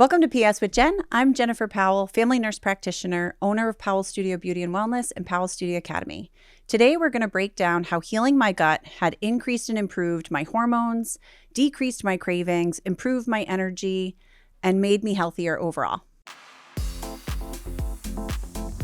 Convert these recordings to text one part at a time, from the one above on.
Welcome to PS with Jen. I'm Jennifer Powell, family nurse practitioner, owner of Powell Studio Beauty and Wellness and Powell Studio Academy. Today, we're going to break down how healing my gut had increased and improved my hormones, decreased my cravings, improved my energy, and made me healthier overall.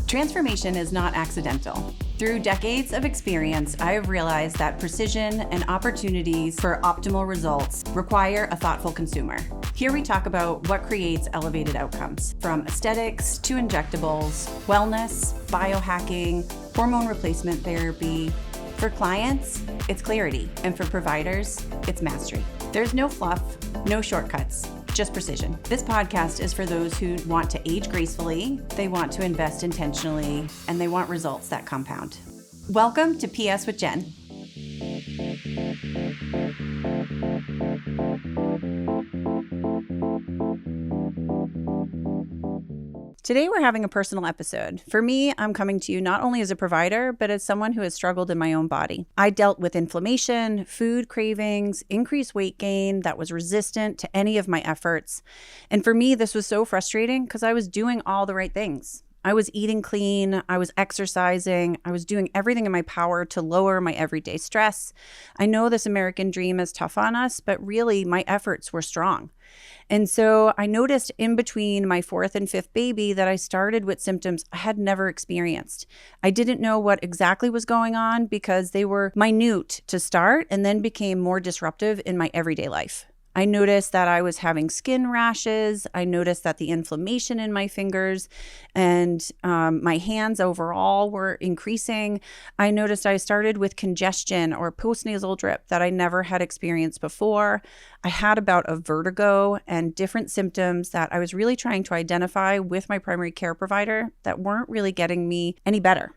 Transformation is not accidental. Through decades of experience, I have realized that precision and opportunities for optimal results require a thoughtful consumer. Here we talk about what creates elevated outcomes, from aesthetics to injectables, wellness, biohacking, hormone replacement therapy. For clients, it's clarity, and for providers, it's mastery. There's no fluff, no shortcuts, just precision. This podcast is for those who want to age gracefully, they want to invest intentionally, and they want results that compound. Welcome to PS with Jen. Today, we're having a personal episode. For me, I'm coming to you not only as a provider, but as someone who has struggled in my own body. I dealt with inflammation, food cravings, increased weight gain that was resistant to any of my efforts. And for me, this was so frustrating because I was doing all the right things. I was eating clean, I was exercising, I was doing everything in my power to lower my everyday stress. I know this American dream is tough on us, but really my efforts were strong. And so I noticed in between my fourth and fifth baby that I started with symptoms I had never experienced. I didn't know what exactly was going on because they were minute to start and then became more disruptive in my everyday life. I noticed that I was having skin rashes. I noticed that the inflammation in my fingers and my hands overall were increasing. I noticed I started with congestion or postnasal drip that I never had experienced before. I had about a vertigo and different symptoms that I was really trying to identify with my primary care provider that weren't really getting me any better.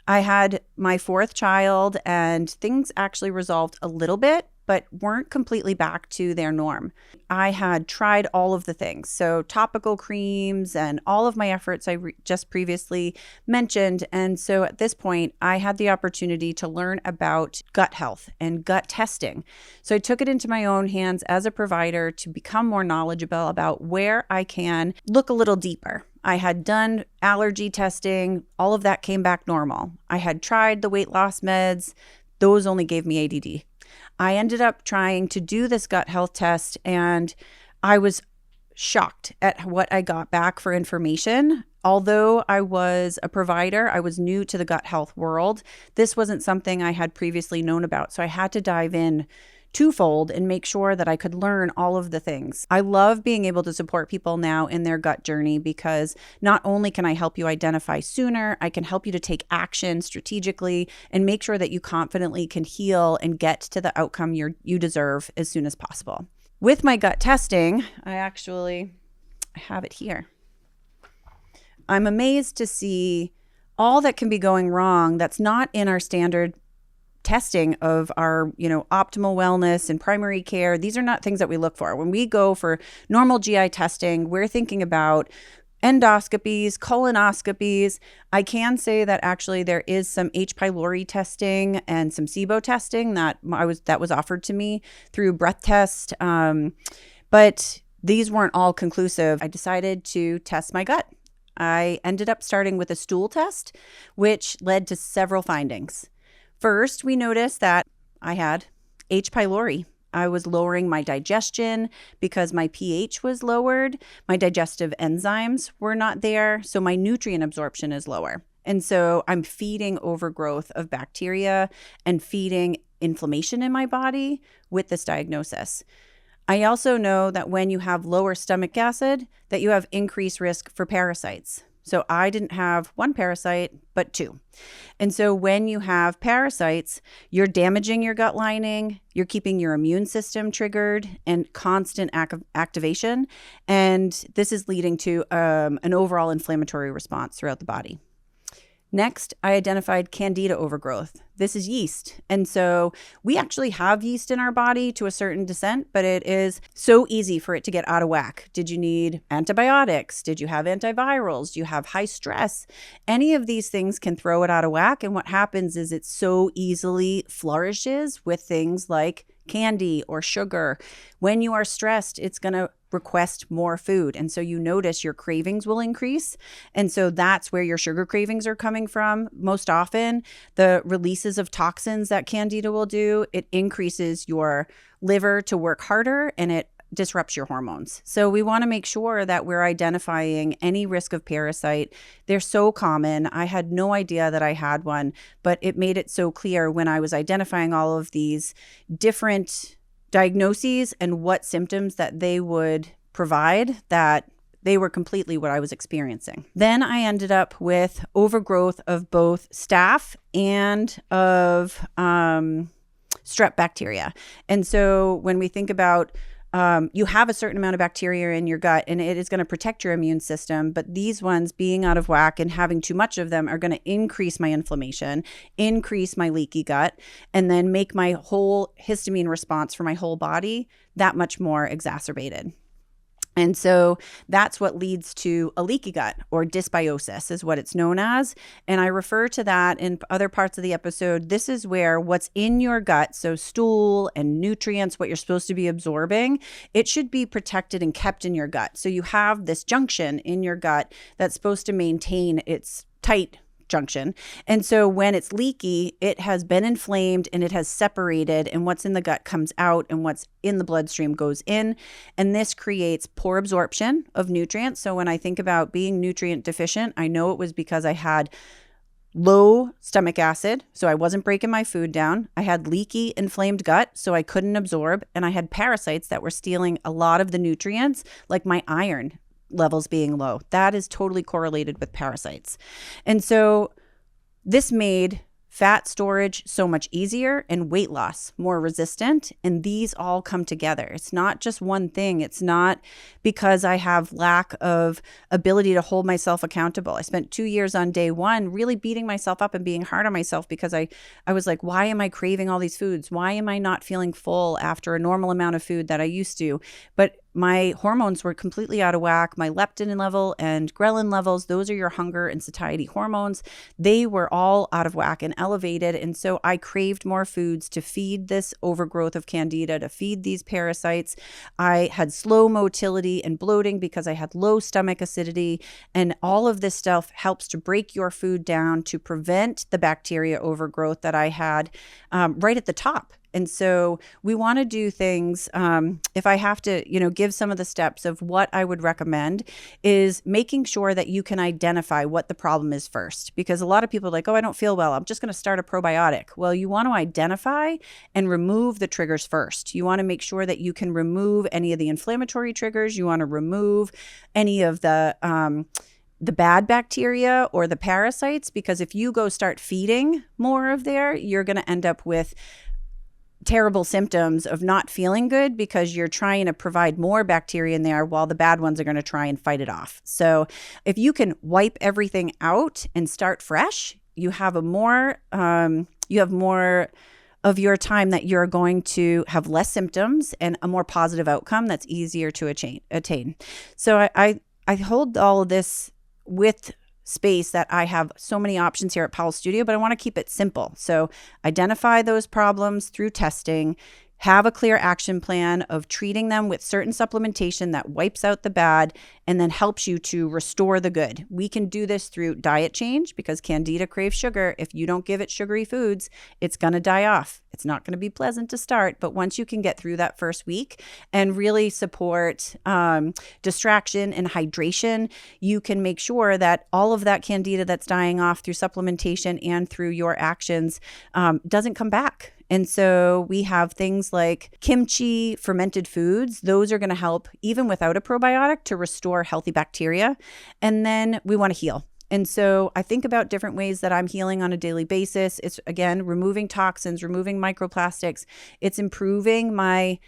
I had my fourth child and things actually resolved a little bit, but weren't completely back to their norm. I had tried all of the things, so topical creams and all of my efforts I just previously mentioned. And so at this point, I had the opportunity to learn about gut health and gut testing. So I took it into my own hands as a provider to become more knowledgeable about where I can look a little deeper. I had done allergy testing. All of that came back normal. I had tried the weight loss meds. Those only gave me ADD. I ended up trying to do this gut health test, and I was shocked at what I got back for information. Although I was a provider, I was new to the gut health world. This wasn't something I had previously known about, so I had to dive in twofold and make sure that I could learn all of the things. I love being able to support people now in their gut journey because not only can I help you identify sooner, I can help you to take action strategically and make sure that you confidently can heal and get to the outcome you deserve as soon as possible. With my gut testing, I have it here. I'm amazed to see all that can be going wrong that's not in our standard testing of our, optimal wellness and primary care. These are not things that we look for. When we go for normal GI testing, we're thinking about endoscopies, colonoscopies. I can say that actually there is some H. pylori testing and some SIBO testing that was offered to me through breath test. But these weren't all conclusive. I decided to test my gut. I ended up starting with a stool test, which led to several findings. First, we noticed that I had H. pylori. I was lowering my digestion because my pH was lowered. My digestive enzymes were not there, so my nutrient absorption is lower. And so I'm feeding overgrowth of bacteria and feeding inflammation in my body with this diagnosis. I also know that when you have lower stomach acid, that you have increased risk for parasites. So I didn't have one parasite, but two. And so when you have parasites, you're damaging your gut lining, you're keeping your immune system triggered and constant activation. And this is leading to an overall inflammatory response throughout the body. Next, I identified candida overgrowth. This is yeast. And so we actually have yeast in our body to a certain extent, but it is so easy for it to get out of whack. Did you need antibiotics? Did you have antivirals? Do you have high stress? Any of these things can throw it out of whack. And what happens is it so easily flourishes with things like candy or sugar. When you are stressed, it's going to request more food. And so you notice your cravings will increase. And so that's where your sugar cravings are coming from. Most often, the releases of toxins that candida will do, it increases your liver to work harder and it disrupts your hormones. So we want to make sure that we're identifying any risk of parasite. They're so common. I had no idea that I had one, but it made it so clear when I was identifying all of these different diagnoses and what symptoms that they would provide, that they were completely what I was experiencing. Then I ended up with overgrowth of both staph and of strep bacteria. And so when we think about you have a certain amount of bacteria in your gut and it is going to protect your immune system. But these ones being out of whack and having too much of them are going to increase my inflammation, increase my leaky gut, and then make my whole histamine response for my whole body that much more exacerbated. And so that's what leads to a leaky gut, or dysbiosis is what it's known as. And I refer to that in other parts of the episode. This is where what's in your gut, so stool and nutrients, what you're supposed to be absorbing, it should be protected and kept in your gut. So you have this junction in your gut that's supposed to maintain its tight junction. And so when it's leaky, it has been inflamed and it has separated, and what's in the gut comes out and what's in the bloodstream goes in. And this creates poor absorption of nutrients. So when I think about being nutrient deficient, I know it was because I had low stomach acid, so I wasn't breaking my food down. I had leaky, inflamed gut, so I couldn't absorb. And I had parasites that were stealing a lot of the nutrients, like my iron levels being low. That is totally correlated with parasites. And so this made fat storage so much easier and weight loss more resistant. And these all come together. It's not just one thing. It's not because I have lack of ability to hold myself accountable. I spent 2 years on day one really beating myself up and being hard on myself because I was like, why am I craving all these foods? Why am I not feeling full after a normal amount of food that I used to? But my hormones were completely out of whack. My leptin level and ghrelin levels, those are your hunger and satiety hormones. They were all out of whack and elevated. And so I craved more foods to feed this overgrowth of candida, to feed these parasites. I had slow motility and bloating because I had low stomach acidity. And all of this stuff helps to break your food down to prevent the bacteria overgrowth that I had right at the top. And so we want to do things, if I have to, give some of the steps of what I would recommend is making sure that you can identify what the problem is first. Because a lot of people are like, oh, I don't feel well, I'm just going to start a probiotic. Well, you want to identify and remove the triggers first. You want to make sure that you can remove any of the inflammatory triggers. You want to remove any of the bad bacteria or the parasites, because if you go start feeding more of there, you're going to end up with terrible symptoms of not feeling good because you're trying to provide more bacteria in there while the bad ones are going to try and fight it off. So if you can wipe everything out and start fresh, you have more of your time that you're going to have less symptoms and a more positive outcome that's easier to attain. So I hold all of this with space that I have so many options here at Powell Studio, but I want to keep it simple. So identify those problems through testing, have a clear action plan of treating them with certain supplementation that wipes out the bad and then helps you to restore the good. We can do this through diet change because candida craves sugar. If you don't give it sugary foods, it's going to die off. It's not going to be pleasant to start, but once you can get through that first week and really support distraction and hydration, you can make sure that all of that candida that's dying off through supplementation and through your actions doesn't come back. And so we have things like kimchi, fermented foods. Those are going to help even without a probiotic to restore healthy bacteria. And then we want to heal. And so I think about different ways that I'm healing on a daily basis. It's, again, removing toxins, removing microplastics. It's improving my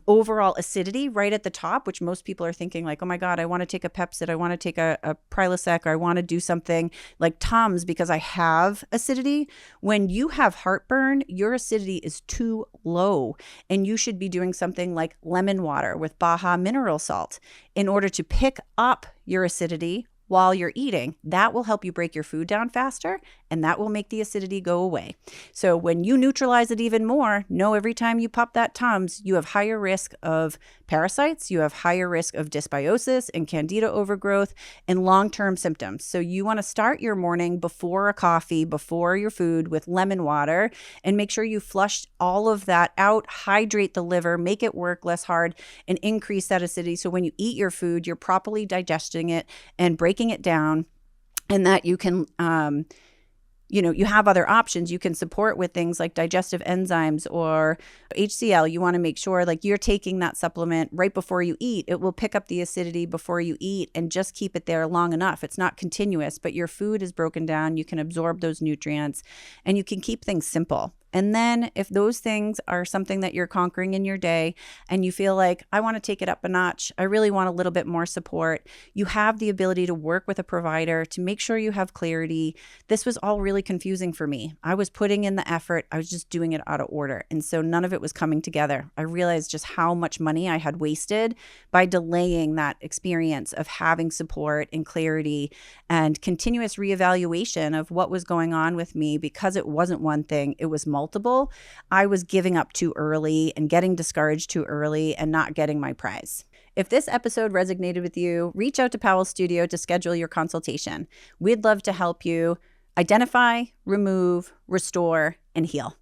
overall acidity right at the top, which most people are thinking like, oh my God, I want to take a Pepcid, I want to take a Prilosec, or I want to do something like Tums because I have acidity. When you have heartburn, your acidity is too low and you should be doing something like lemon water with Baja mineral salt in order to pick up your acidity while you're eating. That will help you break your food down faster and that will make the acidity go away. So when you neutralize it even more, know every time you pop that Tums, you have higher risk of parasites, you have higher risk of dysbiosis and candida overgrowth and long-term symptoms. So you want to start your morning before a coffee, before your food with lemon water, and make sure you flush all of that out, hydrate the liver, make it work less hard, and increase that acidity. So when you eat your food, you're properly digesting it and breaking it down, and that you can you have other options. You can support with things like digestive enzymes or HCl. You want to make sure like you're taking that supplement right before you eat. It will pick up the acidity before you eat and just keep it there long enough. It's not continuous, but your food is broken down. You can absorb those nutrients and you can keep things simple. And then if those things are something that you're conquering in your day and you feel like, I want to take it up a notch, I really want a little bit more support, you have the ability to work with a provider to make sure you have clarity. This was all really confusing for me. I was putting in the effort. I was just doing it out of order. And so none of it was coming together. I realized just how much money I had wasted by delaying that experience of having support and clarity and continuous reevaluation of what was going on with me, because it wasn't one thing, it was multiple. I was giving up too early and getting discouraged too early and not getting my prize. If this episode resonated with you, reach out to Powell Studio to schedule your consultation. We'd love to help you identify, remove, restore, and heal.